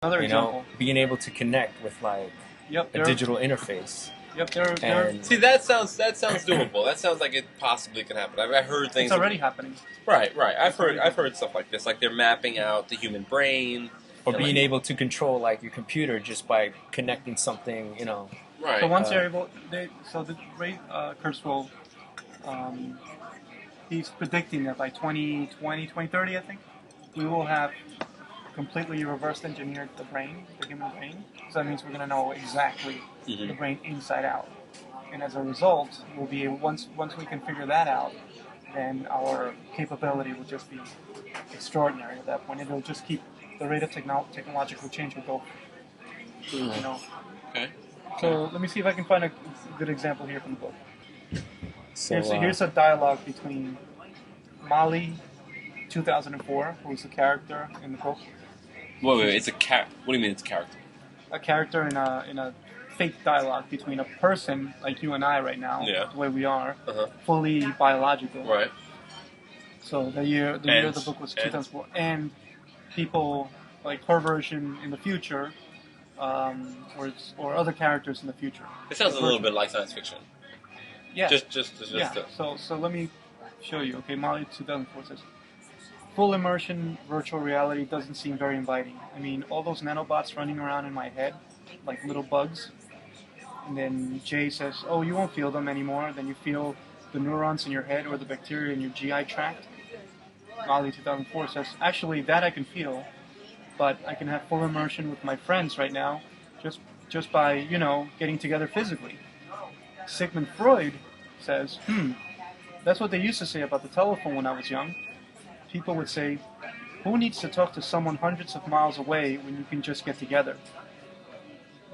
Another example. being able to connect with like Yep, a digital interface. Yep, they're And See, that sounds doable. That sounds like it possibly can happen. I've heard things. it's already happening. Right. It's already I've heard stuff like this. Like they're mapping out the human brain. or and, being like, able to control like your computer just by connecting something, Right. So once they're able, so the Ray Kurzweil, he's predicting that by 2020, 2030, I think, we will have completely reverse engineered the brain, the human brain. So that means we're going to know exactly the brain inside out. And as a result, we'll be able, once we can figure that out, then our capability will just be extraordinary at that point. It'll just keep the rate of technological change will go. Okay. So let me see if I can find a good example here from the book. So Here's a dialogue between Molly, 2004, who's the character in the book. Wait. It's a cat. What do you mean it's a character? A character in a fake dialogue between a person like you and I right now, Yeah. the way we are, Uh-huh. fully biological. Right. So the year of the book was 2004, and people like her version in the future, or other characters in the future. It sounds a little bit like science fiction. Yeah. Just. Yeah. So let me show you. Okay, Molly 2004 says, full immersion virtual reality doesn't seem very inviting. I mean, all those nanobots running around in my head, like little bugs. And then Jay says, oh, you won't feel them anymore. Then you feel the neurons in your head or the bacteria in your GI tract. Molly 2004 says, actually, that I can feel, but I can have full immersion with my friends right now, just by, getting together physically. Sigmund Freud says, that's what they used to say about the telephone when I was young. People would say, who needs to talk to someone hundreds of miles away when you can just get together?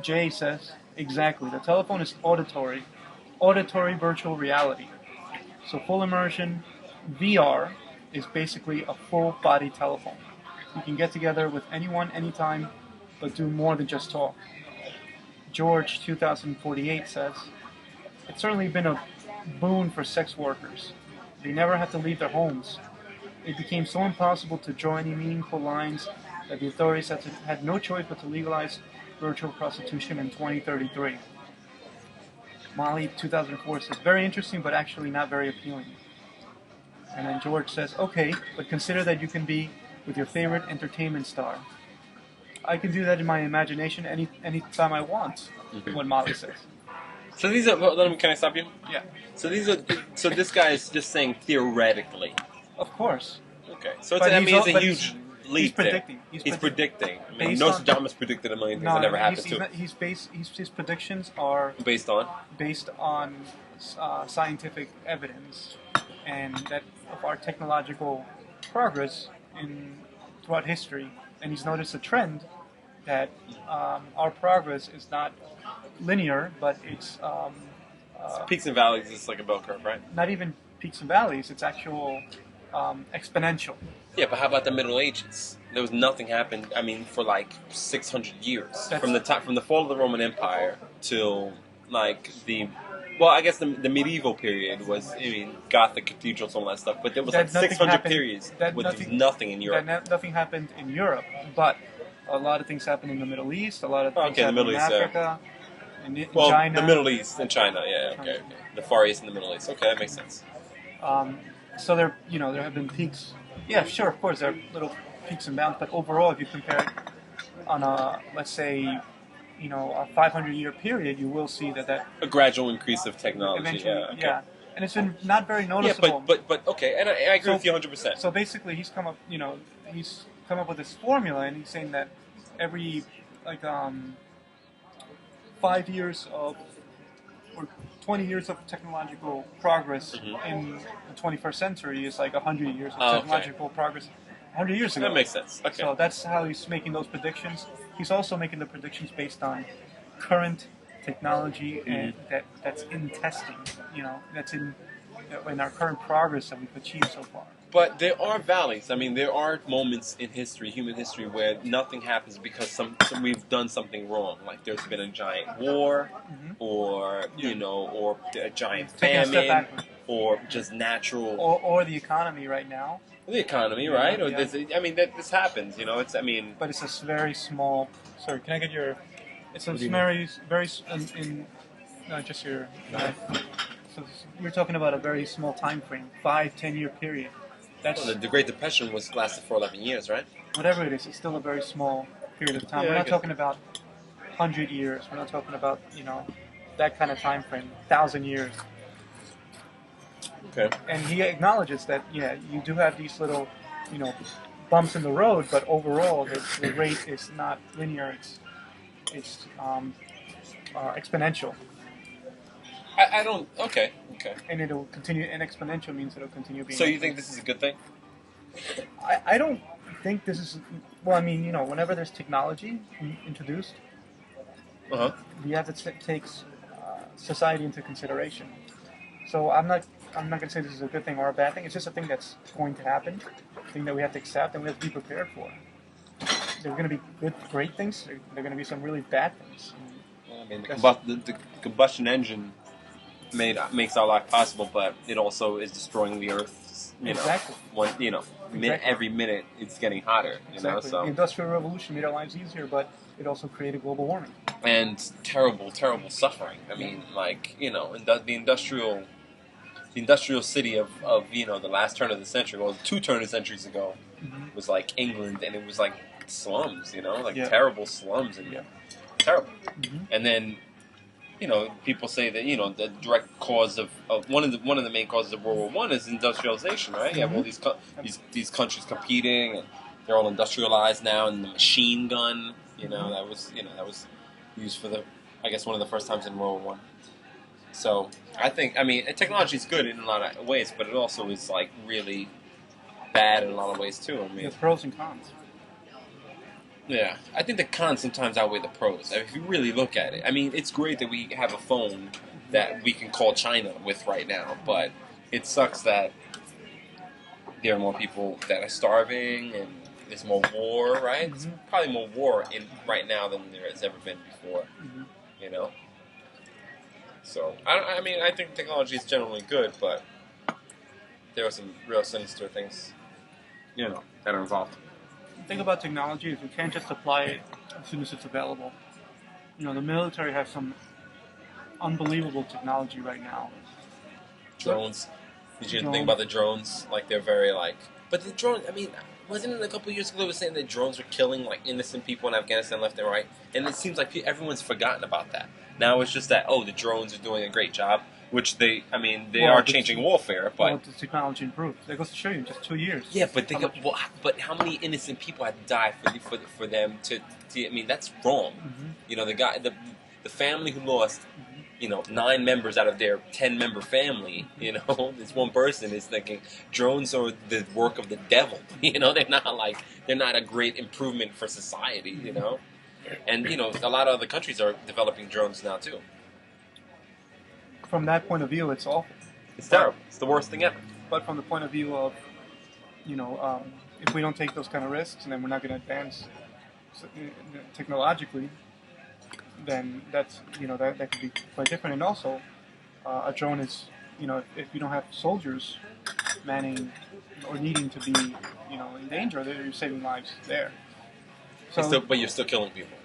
Jay says, exactly. The telephone is auditory virtual reality. So full immersion, VR, is basically a full body telephone. You can get together with anyone, anytime, but do more than just talk. George 2048 says, it's certainly been a boon for sex workers. They never have to leave their homes. It became so impossible to draw any meaningful lines that the authorities had no choice but to legalize virtual prostitution in 2033. Molly 2004 says, very interesting, but actually not very appealing. And then George says, okay, but consider that you can be with your favorite entertainment star. I can do that in my imagination any time I want, what Molly says. So these are. Can I stop you? Yeah. So this guy is just saying theoretically. Of course. Okay. So But I he's mean, it's al- a but huge he's leap predicting. there. He's predicting. I mean, Based Nostradamus predicted a million things that never happened to him. His predictions are Based on? based on scientific evidence, and that of our technological progress throughout history. And he's noticed a trend that our progress is not linear, but it's Peaks and valleys is like a bell curve, right? not even peaks and valleys. It's actual exponential. Yeah, but how about the Middle Ages? There was nothing happened. I mean, for like 600 years from the fall of the Roman Empire till like I guess the medieval period was, Gothic cathedrals and all that stuff. But there was like 600 periods with nothing in Europe. Nothing happened in Europe, but a lot of things happened in the Middle East. A lot of things happened in Africa, in China. The Middle East and China. Yeah, okay. The Far East and the Middle East. Okay, that makes sense. So there have been peaks. Yeah, sure, of course, there are little peaks and bounds, but overall, if you compare it on a, let's say, a 500-year period, you will see that a gradual increase of technology. Eventually, Yeah, okay. and it's been not very noticeable. Yeah, but okay, and I agree with you 100%. So basically, he's come up with this formula, and he's saying that every 5 years or 20 years of technological progress in the 21st century is like 100 years of technological progress 100 years ago. That makes sense. Okay. So that's how he's making those predictions. He's also making the predictions based on current technology and that's in testing. That's in our current progress that we've achieved so far. But there are valleys. I mean, there are moments in history, human history, where nothing happens because we've done something wrong. Like there's been a giant war, or or a giant Taking a step famine. backward. or just natural or the economy right now. the economy, right? Or Yeah. this, I mean, that this happens. You know, it's I mean, But it's a very small. Sorry, can I get your? It's a What do you very in just your. So you're talking about a very small time frame, 5-10 year period. That's well, the Great Depression was lasted for 11 years, right? whatever it is. It's still a very small period of time. Yeah, We're I not guess. talking about 100 years. We're not talking about that kind of time frame, 1,000 years. Okay. And he acknowledges that you do have these little bumps in the road, but overall the rate is not linear. It's exponential, I don't. Okay. and it'll continue. And exponential means it'll continue being. So you think this is a good thing? I don't think this is. Well, I mean, whenever there's technology introduced, Uh huh. you have to take society into consideration. So I'm not going to say this is a good thing or a bad thing. It's just a thing that's going to happen, a thing that we have to accept and we have to be prepared for. There are going to be great things. There are going to be some really bad things. I mean, the combustion engine makes our life possible, but it also is destroying the earth. Exactly. Exactly. Every minute it's getting hotter. Exactly. So The Industrial Revolution made our lives easier, but it also created global warming. And terrible suffering. I mean, the industrial city of the last turn of the century, well, 2 turn of centuries ago, was like England, and it was like slums, terrible slums and terrible. And then, people say that the direct cause of one of the main causes of World War One is industrialization, right? You have all these countries competing, and they're all industrialized now, and the machine gun, that was used for one of the first times in World War One. So I think, technology is good in a lot of ways, but it also is like really bad in a lot of ways too. There's pros and cons. Yeah, I think the cons sometimes outweigh the pros. If you really look at it, it's great that we have a phone that we can call China with right now, but it sucks that there are more people that are starving and there's more war, right? There's probably more war right now than there has ever been before, So, I think technology is generally good, but there are some real sinister things, that are involved. The thing about technology is we can't just apply it as soon as it's available. The military has some unbelievable technology right now. Drones. Did you think about the drones? Like, they're very, But the drones, wasn't it a couple of years ago they were saying that drones were killing, innocent people in Afghanistan left and right? And it seems like everyone's forgotten about that. Now it's just that, the drones are doing a great job, which they are changing warfare, but... Well, the technology improves. That goes to show you in just 2 years. Yeah, but but how many innocent people had to die for them to that's wrong. The family who lost, 9 members out of their 10-member family, this one person is thinking drones are the work of the devil. They're not a great improvement for society, And, a lot of other countries are developing drones now, too. From that point of view, it's awful. It's terrible. It's the worst thing ever. But from the point of view of, if we don't take those kind of risks, and then we're not going to advance technologically, then that's, that could be quite different. And also, a drone is, if you don't have soldiers manning or needing to be, in danger, you're saving lives there. So, but you're still killing people.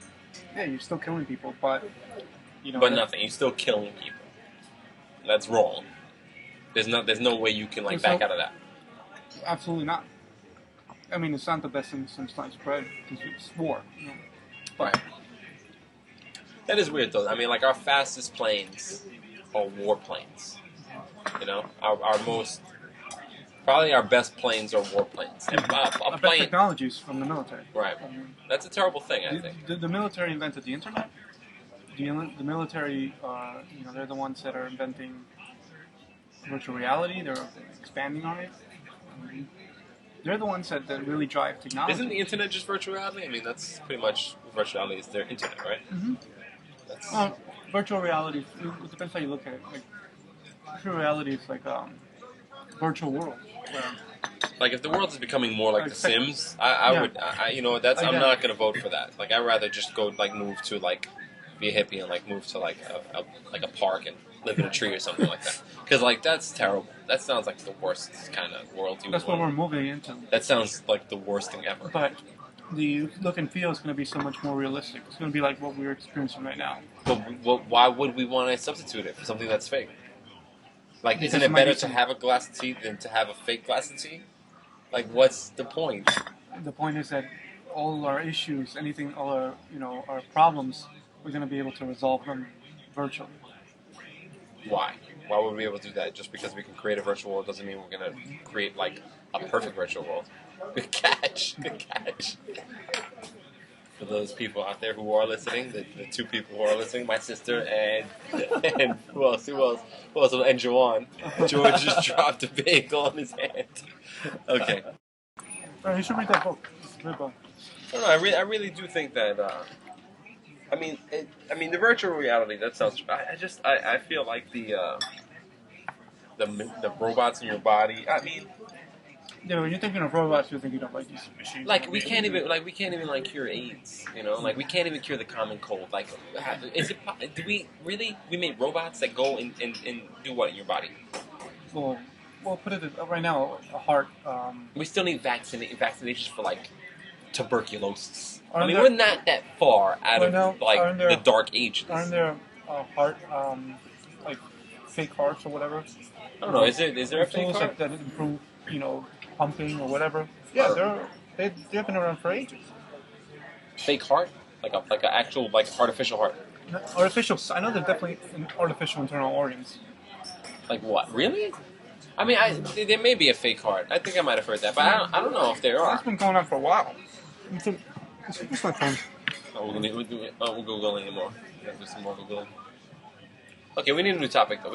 Yeah, you're still killing people, but But nothing. You're still killing people. That's wrong. There's no way you can back out of that. Absolutely not. It's not the best thing since sliced bread because it's war. But right. That is weird though. Our fastest planes are war planes. Our most. Probably our best planes are war planes. And our best technologies from the military. Right. That's a terrible thing, I think. The military invented the internet. The military, they're the ones that are inventing virtual reality. They're expanding on it. They're the ones that really drive technology. Isn't the internet just virtual reality? That's pretty much virtual reality is their internet, right? Virtual reality, it depends how you look at it. Virtual reality is like virtual world. Where, if the world is becoming more like The Sims, I would, I'm not going to vote for that. I'd rather just go, move to, be a hippie and, move to, a park and live in a tree or something like that. Because like that's terrible. That sounds like the worst kind of world you That's would what we're want. moving into. That sounds like the worst thing ever. But the look and feel is going to be so much more realistic. It's going to be like what we're experiencing right now. But why would we want to substitute it for something that's fake? Like, Because isn't it it might better be to some- have a glass of tea than to have a fake glass of tea? Like, what's the point? The point is that all our issues, anything, all our our problems, we're going to be able to resolve them virtually. Why? Why would we be able to do that? Just because we can create a virtual world doesn't mean we're going to create, like, a perfect virtual world. Good catch. Good catch. For those people out there who are listening, the two people who are listening, my sister and who else? Who else? And Joanne. George just dropped a bagel on his hand. Okay. You should read that book. It's a good book. No, I really do think that. I mean, the virtual reality. That sounds. I feel like the robots in your body. I mean, Yeah, when you're thinking of robots, you're thinking of like these machines. like we can't even cure AIDS. You know, like we can't even cure the common cold. Like, is it? Do we really? We make robots that go and do what in your body? Well, put it right now. A heart. We still need vaccinations for like tuberculosis. I Aren't mean, there- we're not that far out Right now, of like aren't there- the dark ages. Aren't there heart like fake hearts or whatever? I don't know. Is there a fake tools heart? that improve pumping or whatever? Yeah, they've been around for ages. Fake heart? Like a actual like artificial heart? Artificial. I know they're definitely artificial internal organs. Like what? Really? I mean, there may be a fake heart. I think I might have heard that, but I don't know if there are. That's been going on for a while. It's my phone. Oh, we're googling more. Do some more googling. Okay, we need a new topic though.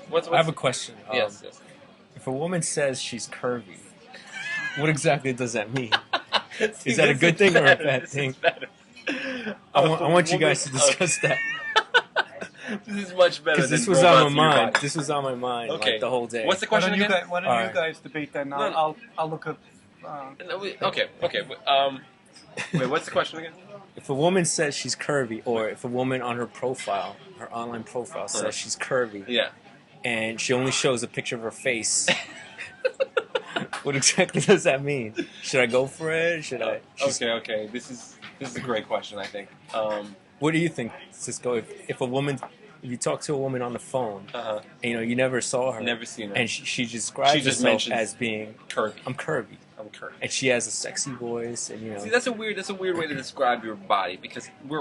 What's I have a question. Yes. If a woman says she's curvy, what exactly does that mean? See, Is that a this good thing or a better. bad This thing? is better. I want you guys to discuss that. This is much better. Because this than was on robots my in your mind. body. This was on my mind Okay. like the whole day. What's the question again? Why don't Alright. you guys debate that? And I'll look up. Okay. Wait, what's the question again? If a woman says she's curvy, or if a woman on her profile, her online profile, says she's curvy, Yeah. and she only shows a picture of her face, what exactly does that mean? Should I go for it? Should I? Okay. This is a great question. I think. What do you think, Cisco? If you talk to a woman on the phone, Uh-huh. and, you never saw her, Never seen her. and she describes She just herself mentions as being, Curvy. I'm curvy, I'm curvy. and she has a sexy voice, and See, that's a weird way to describe your body because we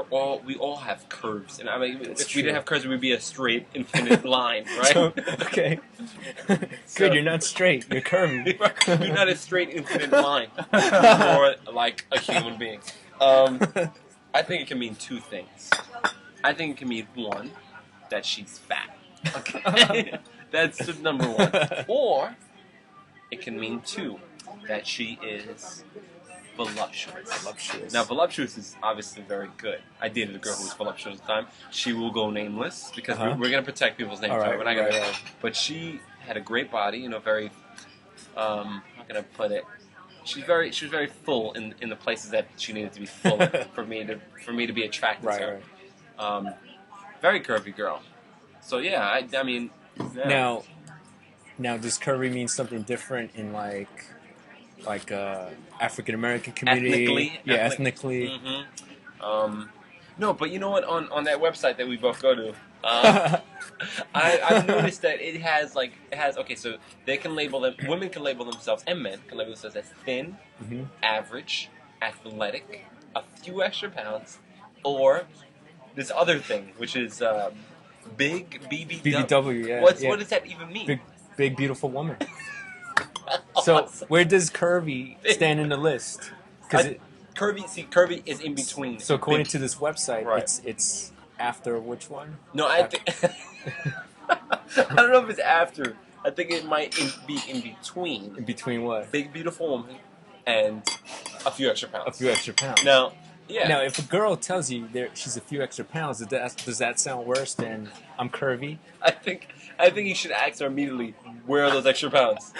all have curves, and I mean, That's if we true. didn't have curves, we'd be a straight, infinite line, right? So, okay. Good, So- you're not straight, you're curvy. You're not a straight, infinite line, or like a human being. I think it can mean two things. I think it can mean one, that she's fat. Okay, that's the number one. Or it can mean two, that she is voluptuous. Voluptuous. Now, voluptuous is obviously very good. I dated a girl who was voluptuous at the time. She will go nameless because Uh-huh. we're going to protect people's names. All right, We're not gonna, right. But she had a great body. Very. How can I put it? She was very full in the places that she needed to be full for me to be attracted to her. Right. Very curvy girl. So yeah, I mean. Yeah. Now, does curvy mean something different in like African American community? Ethnically. Mm-hmm. No, but you know what? On that website that we both go to, I've noticed that it has. Okay, so they can label them. Women can label themselves, and men can label themselves as thin, Mhm. average, athletic, a few extra pounds, or this other thing, which is big BBW. BBW, yeah. What yeah. does that even mean? Big beautiful woman. So where does curvy stand in the list? Because Curvy is in between. so according big- to this website, Right. it's after which one? No, I think I don't know if it's after. I think it might be in between In between what? big beautiful woman and a few extra pounds. A few extra pounds. Now, yeah. Now, if a girl tells you she's a few extra pounds, does that sound worse than I'm curvy? I think you should ask her immediately. Where are those extra pounds?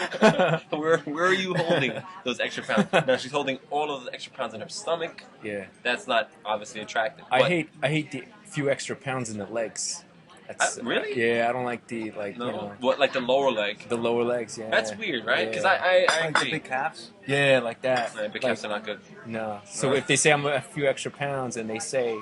where are you holding those extra pounds? Now she's holding all of those extra pounds in her stomach. Yeah. That's not obviously attractive. I but hate the few extra pounds in the legs Really? Yeah, I don't like the No. What, like the lower leg? the lower legs. Yeah, That's weird, right? Because Yeah. I Like the agree. big calves. Yeah, like that. Big calves are not good. No. So if they say I'm a few extra pounds and they say